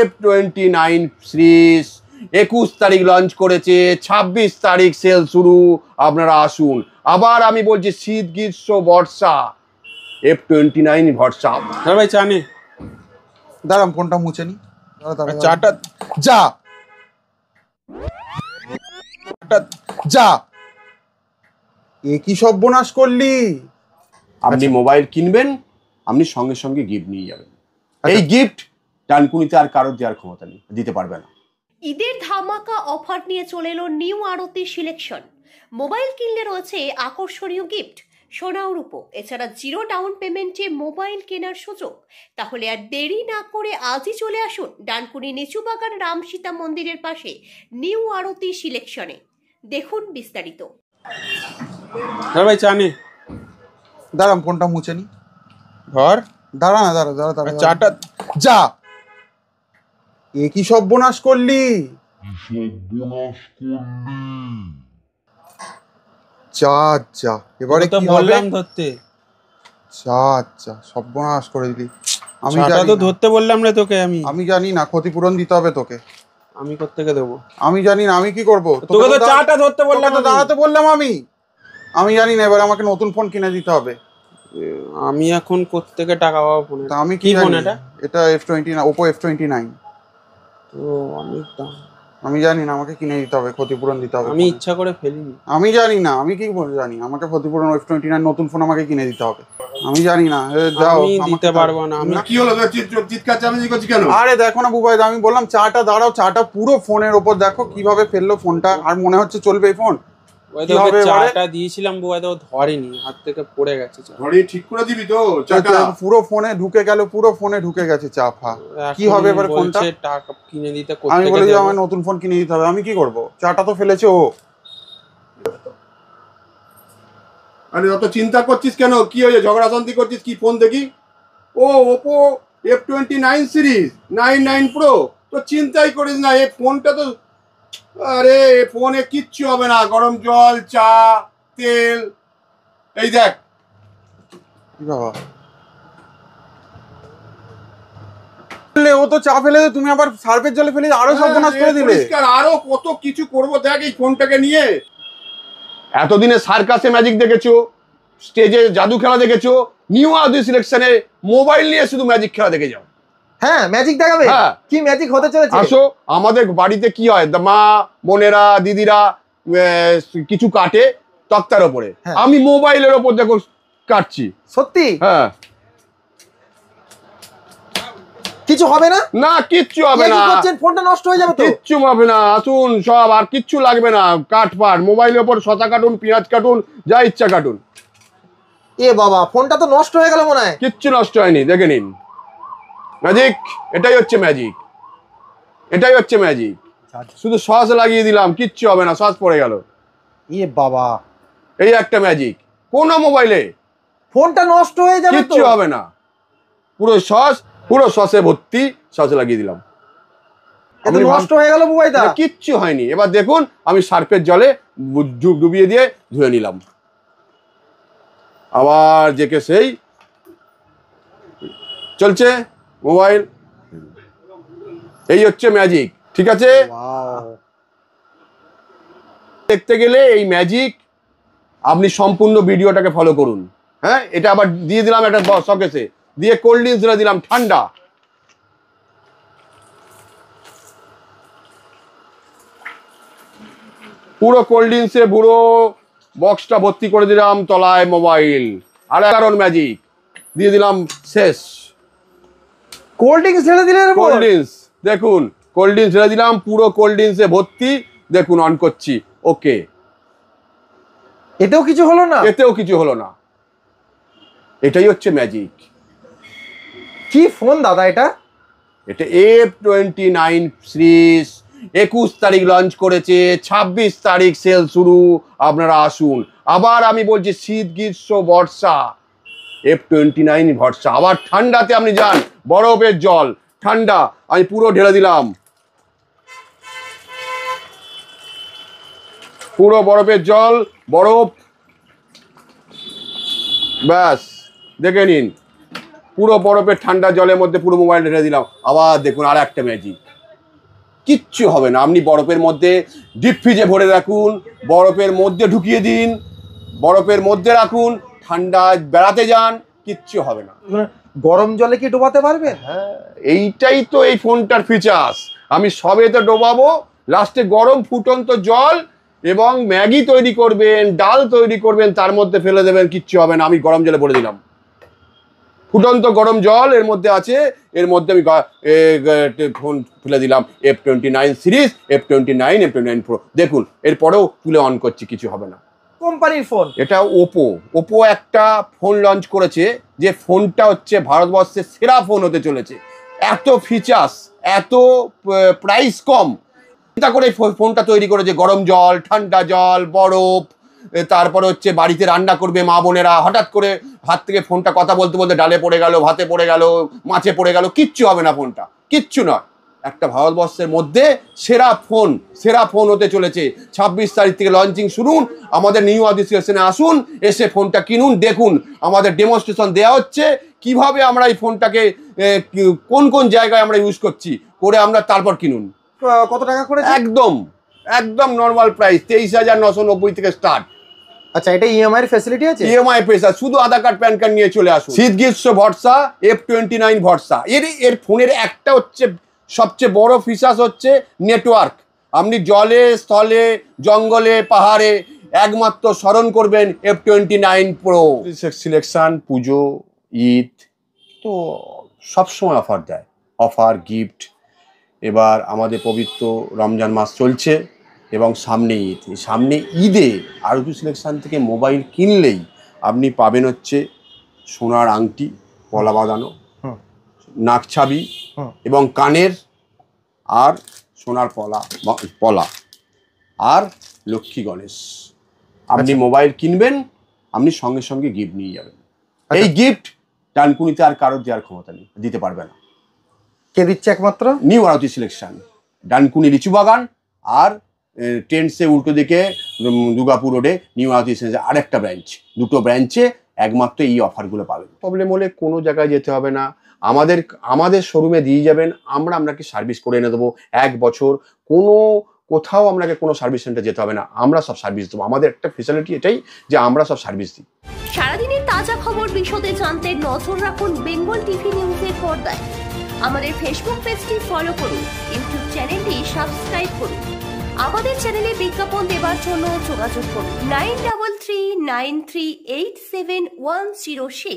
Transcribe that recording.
F29 series 21 তারিখ launch করেছে, 26 তারিখ সেল শুরু। আপনারা আসুন। আবার আমি বলছি শীত গ্রীষ্ম বর্ষা F29 ভরসা। ভাই চা নে। দাঁড়াম ফোনটা মুছে নি। চাটা যা যা, এ কি সর্বনাশ করলি? আপনি মোবাইল কিনবেন, আপনি সঙ্গে সঙ্গে গিফট নিয়ে যাবেন। এই গিফট ডানকুনিতে আর কারোর দেওয়ার ক্ষমতা নেই, দিতে পারবে না। ঈদের ধামাকা অফার নিয়ে চলে এলো নিউ আরতি সিলেকশন। মোবাইল কিনলে রয়েছে আকর্ষণীয় গিফট, সোনা ও রূপো, এছাড়া জিরো ডাউন পেমেন্টে মোবাইল কেনার সুযোগ। তাহলে আর দেরি না করে আজই চলে আসুন ডানকুনি নিচুবাগান রাম সীতা মন্দিরের পাশে নিউ আরতি সিলেকশনে। দেখুন বিস্তারিত। ভাই চা নে। দাঁড়াম ফোনটা মুছে নি। ধর দাঁড়া না, দাঁড়া দাঁড়া দাঁড়া। চাটা যা, এ কি সর্বনাশ করলি? যা যা, এবারে কি বললাম ধরতে? যা যা, সর্বনাশ করে দিলি। আমি চাটা তো ধরতে বললাম রে তোকে। আমি জানি না, ক্ষতিপূরণ দিতে হবে তোকে। আমি কোত্থেকে দেবো? আমি জানি না, আমি কি করবো? তোকে তো চাটা ধরতে বললাম, তো দাঁড়াতে বললাম। আমি জানি না, এবার আমাকে নতুন ফোন কিনে দিতে হবে। আমি এখন কোত্থেকে টাকা পাবো ফোনে? আমি কি ফোন এটা? এটা F29, Oppo F29। তো অনেক দাম। আমি জানি না, আমাকে কিনে দিতে হবে, ক্ষতিপূরণ দিতে হবে। আমি ইচ্ছা করে ফেলিনি। আমি জানি না, আমি কি জানি, আমাকে ক্ষতিপূরণ F29 নতুন ফোন আমাকে কিনে দিতে হবে। আমি জানি না, যাও। আমি দিতে পারবো না। আমি কি হলো, চিৎকার চালাচালি করছিস কেন? আরে দেখো না বুবাই, আমি বললাম চাটা দাঁড়াও, চাটা পুরো ফোনের ওপর দেখো কিভাবে ফেললো ফোনটা। আর মনে হচ্ছে চলবে এই ফোন? ওই তো চাটা দিয়েছিলাম বুবাই, তো ধরেনি, হাত থেকে পড়ে গেছে। ধরে ঠিক করে দিবি তো? চাটা পুরো ফোনে ঢুকে গেল, পুরো ফোনে ঢুকে গেছে চাপা। কি হবে এবার ফোনটা? টাকা কিনে দিতে আমি বলি যে আমার নতুন ফোন কিনে দিতে হবে। আমি কি করব? চাটা তো ফেলেছে ও। আরে অত চিন্তা করছিস কেন? কি হয়েছে? ঝগড়া শান্তি করছিস কি? ফোন দেখি। ও Oppo F29 সিরিজ 99 Pro। তো চিন্তাই করিস না, এই ফোনটা তো, আরে ফোনে কিচ্ছু হবে না। গরম জল, চা, তেল, এই দেখ। বাবা, ও তো চা ফেলে, তুমি আবার সার্ফের জলে ফেলে আরো সর্বনাশ করে দিলে। আরো কত কিছু করবো দেখ এই ফোনটাকে নিয়ে। এতদিনে সার্কাসে ম্যাজিক দেখেছো, স্টেজে জাদু খেলা দেখেছো, নিউ আরতি সিলেকশনে মোবাইল নিয়ে শুধু ম্যাজিক খেলা দেখে যাও। হ্যাঁ, ম্যাজিক দেখাবে। কি ম্যাজিক হতে চলেছে? আসো, আমাদের বাড়িতে কি হয়, মা বোনেরা দিদিরা কিছু কাটে তক্তার ওপরে, আমি মোবাইলের ওপর দেখো কাটছি। সত্যি? হ্যাঁ। কিছু হবে না? না, কিচ্ছু হবে না। ফোনটা নষ্ট হয়ে যাবে তো? কিচ্ছু হবে না, আসুন সব, আর কিচ্ছু লাগবে না। কাটপাট মোবাইলের ওপর শসা কাটুন, পেঁয়াজ কাটুন, যা ইচ্ছা কাটুন। এ বাবা, ফোনটা তো নষ্ট হয়ে গেল মনে হয়। কিচ্ছু নষ্ট হয়নি, দেখে নিন। ম্যাজিক, এটাই হচ্ছে ম্যাজিক, এটাই হচ্ছে ম্যাজিক। শুধু সস লাগিয়ে দিলাম, কিচ্ছু হবে না, সস পড়ে গেল। এ বাবা, এই একটা ম্যাজিক। কোন মোবাইলে ফোনটা নষ্ট হয়ে যাবে তো? কিচ্ছু হবে না, পুরো সস, পুরো সসে ভর্তি, সস লাগিয়ে দিলাম। নষ্ট হয়ে গেল মোবাইলটা? কিচ্ছু হয়নি। এবার দেখুন, আমি সার্ফের জলে ডুবিয়ে দিয়ে ধুয়ে নিলাম। আবার যেকে সেই চলছে মোবাইল। এই হচ্ছে ম্যাজিক, ঠিক আছে? দেখতে গেলে এই ম্যাজিক আপনি সম্পূর্ণ ভিডিওটাকে ফলো করুন। হ্যাঁ, এটা আবার দিয়ে দিলাম একটা শকেসে, দিয়ে কোল্ড ড্রিঙ্কস দিলাম ঠান্ডা। পুরো কোল্ড ড্রিঙ্কসে পুরো বক্সটা ভর্তি করে দিলাম তলায় মোবাইল। আর কারণ ম্যাজিক দিয়ে দিলাম, শেষ। কোল্ড ড্রিঙ্কস ঢেলে দিলেন? কোল্ড ড্রিঙ্কস দেখুন, কোল্ড ড্রিঙ্কস ঢেলে দিলাম, পুরো কোল্ড ড্রিঙ্কসে ভর্তি। দেখুন, অন করছি, ওকে। এতেও কিছু হলো না? এতেও কিছু হলো না। এটাই হচ্ছে ম্যাজিক। কি ফোন দাদা এটা? এটা F29 সিরিজ 21 তারিখ লঞ্চ করেছে, 26 তারিখ সেল শুরু। আপনারা আসুন। আবার আমি বলছি শীত গ্রীষ্ম বর্ষা F29 ভরসা। আবার ঠান্ডাতে আপনি যান, বরফের জল ঠান্ডা আমি পুরো ঢেলে দিলাম, পুরো বরফের জল, বরফ, ব্যাস দেখে নিন। পুরো বরফের ঠান্ডা জলের মধ্যে পুরো মোবাইল ঢেলে দিলাম, আবার দেখুন আর একটা ম্যাজিক, কিচ্ছু হবে না। আপনি বরফের মধ্যে ডিপ ফ্রিজে ভরে রাখুন, বরফের মধ্যে ঢুকিয়ে দিন, বরফের মধ্যে রাখুন, ঠান্ডা বেড়াতে যান, কিচ্ছু হবে না। গরম জলে কি ডোবাতে পারবে? হ্যাঁ, এইটাই তো এই ফোনটার ফিচার্স। আমি সবে তো ডোবাবো, লাস্টে গরম ফুটন্ত জল এবং ম্যাগি তৈরি করবেন, ডাল তৈরি করবেন, তার মধ্যে ফেলে দেবেন, কিচ্ছু হবে না। আমি গরম জলে ভরে দিলাম, ফুটন্ত গরম জল এর মধ্যে আছে, এর মধ্যে আমি ফোন ফেলে দিলাম, F29 series, F29, F29 Pro। দেখুন এরপরেও তুলে অন করছি, কিছু হবে না। কোম্পানির ফোন এটা ওপো একটা ফোন লঞ্চ করেছে, যে ফোনটা হচ্ছে ভারতবর্ষের সেরা ফোন হতে চলেছে। এত ফিচার্স, এত প্রাইস কম, চিন্তা করে ফোনটা তৈরি করেছে। গরম জল, ঠান্ডা জল, বরফ, তারপরে হচ্ছে বাড়িতে রান্না করবে মা বোনেরা, হঠাৎ করে হাত থেকে ফোনটা কথা বলতে বলতে ডালে পড়ে গেল, ভাতে পড়ে গেল, মাছে পড়ে গেল, কিচ্ছু হবে না, ফোনটা কিচ্ছু নয়। একটা ভারতবর্ষের মধ্যে সেরা ফোন হতে চলেছে। 26 তারিখ থেকে লঞ্চিং শুনুন, আমাদের নিউ আদি সিলেকশনে আসুন, এসে ফোনটা কিনুন, দেখুন আমাদের ডেমনস্ট্রেশন দেওয়া হচ্ছে কিভাবে আমরা এই ফোনটাকে কোন কোন জায়গায় আমরা ইউজ করছি, করে আমরা তারপর কিনুন। কত টাকা করে? একদম নর্মাল প্রাইস, 23,990 থেকে স্টার্ট। আচ্ছা, এটা ইএমআই এর ফ্যাসিলিটি আছে? ইএমআই পেশা, শুধু আধার কার্ড প্যান কার্ড নিয়ে চলে আসুন। শীত গ্রীষ্ম ভরসা, F29 ভরসা। এর ফোনের একটা হচ্ছে সবচেয়ে বড় ফিচার্স হচ্ছে নেটওয়ার্ক। আপনি জলে, স্থলে, জঙ্গলে, পাহাড়ে একমাত্র স্মরণ করবেন F29 Pro। সিলেকশন, পুজো, ঈদ তো সবসময় অফার দেয়, অফার, গিফট। এবার আমাদের পবিত্র রমজান মাস চলছে এবং সামনে ঈদ। সামনে ঈদে আরতি সিলেকশন থেকে মোবাইল কিনলেই আপনি পাবেন হচ্ছে সোনার আংটি, পলা বাঁধানো, নাকছাবি এবং কানের, আর সোনার পলা আর লক্ষ্মী গণেশ। আপনি মোবাইল কিনবেন, আপনি সঙ্গে সঙ্গে গিফট নিয়ে যাবেন। এই গিফট ডানকুনিতে আর কারোর দেওয়ার ক্ষমতা নেই, দিতে পারবে না। কে দিচ্ছে? একমাত্র নিউ আরতি সিলেকশন, ডানকুনি লিচু বাগান, আর টেন্টসে উল্টো দিকে দুর্গাপুর রোডে নিউ আরতি সিলেকশন আরেকটা ব্রাঞ্চ। দুটো ব্রাঞ্চে একমাত্র এই অফারগুলো পাবেন। প্রবলেম হলে কোনো জায়গায় যেতে হবে না, আমাদের শোরুমে দিয়ে যাবেন, আমরা আপনাকে সার্ভিস করে এনে দেবো 1 বছর। কোথাও আপনাকে কোনো সার্ভিস সেন্টার যেতে হবে না, আমরা সব সার্ভিস দেবো। আমাদের একটা ফেসিলিটি এটাই যে আমরা সব সার্ভিস দিই। সারাদিনের তাজা খবর বিশদে জানতে নজর রাখুন বেঙ্গল টিভি নিউজের পর্দায়। আমাদের ফেসবুক পেজটি ফলো করুন, ইউটিউব চ্যানেলটি সাবস্ক্রাইব করুন। আমাদের চ্যানেলে বিজ্ঞাপন দেওয়ার জন্য যোগাযোগ করুন 9339387106।